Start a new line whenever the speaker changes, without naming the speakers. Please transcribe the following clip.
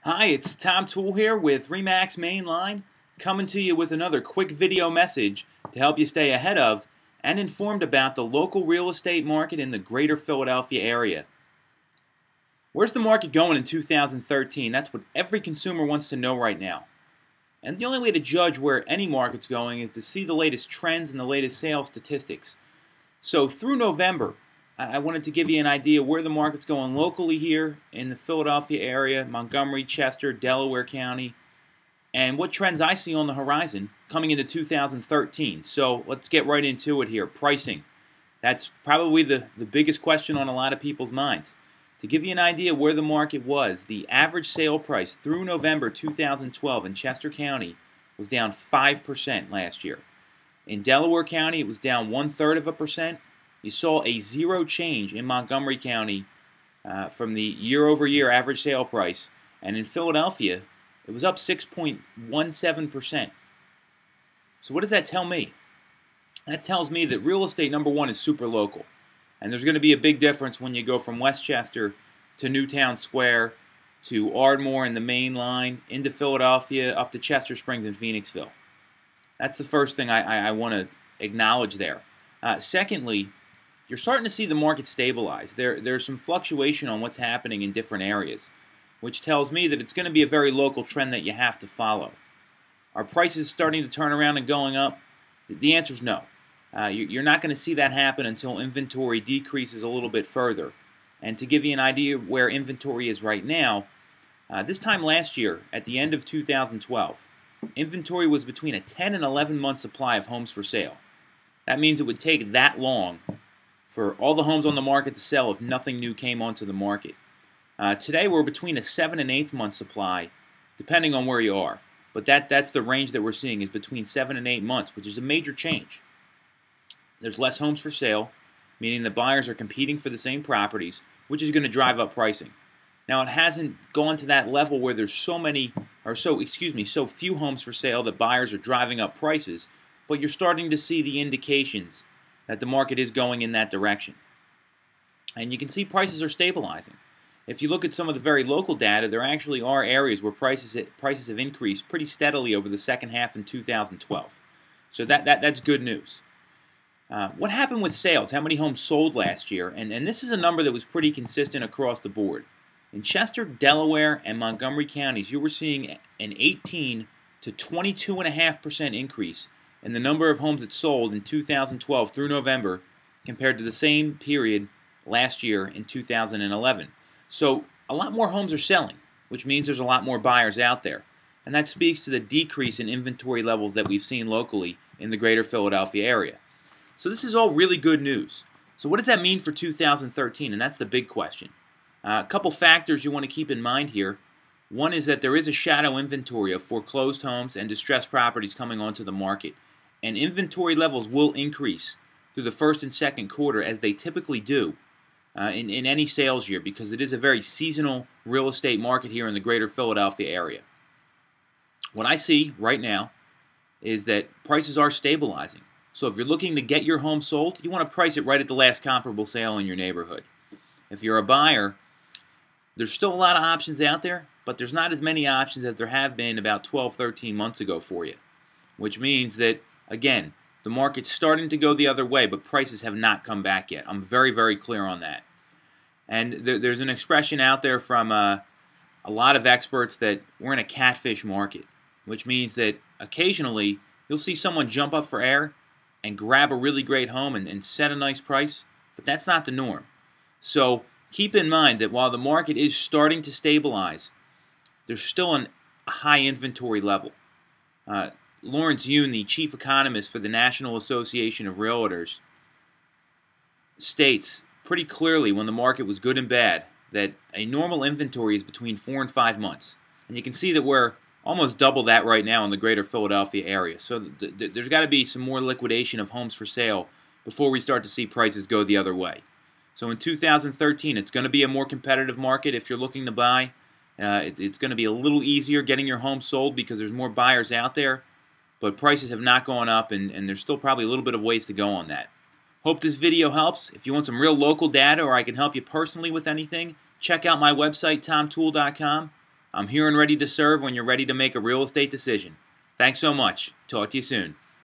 Hi, it's Tom Toole here with RE/MAX Mainline, coming to you with another quick video message to help you stay ahead of and informed about the local real estate market in the greater Philadelphia area. Where's the market going in 2013? That's what every consumer wants to know right now. And the only way to judge where any market's going is to see the latest trends and the latest sales statistics. So through November, I wanted to give you an idea where the market's going locally here in the Philadelphia area, Montgomery, Chester, Delaware County, and what trends I see on the horizon coming into 2013. So let's get right into it here. Pricing. That's probably the biggest question on a lot of people's minds. To give you an idea where the market was, the average sale price through November 2012 in Chester County was down 5% last year. In Delaware County, it was down 1/3%. You saw a zero change in Montgomery County from the year-over-year average sale price. And in Philadelphia, it was up 6.17%. So what does that tell me? That tells me that real estate, number one, is super local. And there's going to be a big difference when you go from Westchester to Newtown Square to Ardmore and the main line into Philadelphia up to Chester Springs and Phoenixville. That's the first thing I want to acknowledge there. Secondly, you're starting to see the market stabilize. There's some fluctuation on what's happening in different areas, which tells me that it's going to be a very local trend that you have to follow. Are prices starting to turn around and going up? The answer is no. You're not going to see that happen until inventory decreases a little bit further. And to give you an idea where inventory is right now, this time last year, at the end of 2012, inventory was between a 10 and 11 month supply of homes for sale. That means it would take that long for all the homes on the market to sell if nothing new came onto the market. Today we're between a 7 and 8 month supply, depending on where you are. But that's the range that we're seeing, is between 7 and 8 months, which is a major change. There's less homes for sale, meaning the buyers are competing for the same properties, which is going to drive up pricing. Now, it hasn't gone to that level where there's so few homes for sale that buyers are driving up prices, but you're starting to see the indications that the market is going in that direction. And you can see prices are stabilizing. If you look at some of the very local data, there actually are areas where prices have increased pretty steadily over the second half in 2012. So that's good news. What happened with sales? How many homes sold last year? And this is a number that was pretty consistent across the board. In Chester, Delaware, and Montgomery counties, you were seeing an 18 to 22.5% increase in the number of homes that sold in 2012 through November compared to the same period last year in 2011. So a lot more homes are selling, which means there's a lot more buyers out there. And that speaks to the decrease in inventory levels that we've seen locally in the greater Philadelphia area. So this is all really good news. So what does that mean for 2013? And that's the big question. A couple factors you want to keep in mind here. One is that there is a shadow inventory of foreclosed homes and distressed properties coming onto the market. And inventory levels will increase through the first and second quarter, as they typically do in any sales year, because it is a very seasonal real estate market here in the greater Philadelphia area. What I see right now is that prices are stabilizing. So if you're looking to get your home sold, you want to price it right at the last comparable sale in your neighborhood. If you're a buyer, there's still a lot of options out there, but there's not as many options as there have been about 12, 13 months ago for you, which means that, again, the market's starting to go the other way, but prices have not come back yet. I'm very, very clear on that. And there's an expression out there from a lot of experts that we're in a catfish market, which means that occasionally you'll see someone jump up for air and grab a really great home and set a nice price, but that's not the norm. So keep in mind that while the market is starting to stabilize, there's still a high inventory level. Lawrence Yun, the chief economist for the National Association of Realtors, states pretty clearly when the market was good and bad that a normal inventory is between 4 and 5 months. And you can see that we're almost double that right now in the greater Philadelphia area. So there's got to be some more liquidation of homes for sale before we start to see prices go the other way. So in 2013, it's going to be a more competitive market if you're looking to buy. It's going to be a little easier getting your home sold because there's more buyers out there. But prices have not gone up, and there's still probably a little bit of ways to go on that. Hope this video helps. If you want some real local data or I can help you personally with anything, check out my website, tomtoole.com. I'm here and ready to serve when you're ready to make a real estate decision. Thanks so much. Talk to you soon.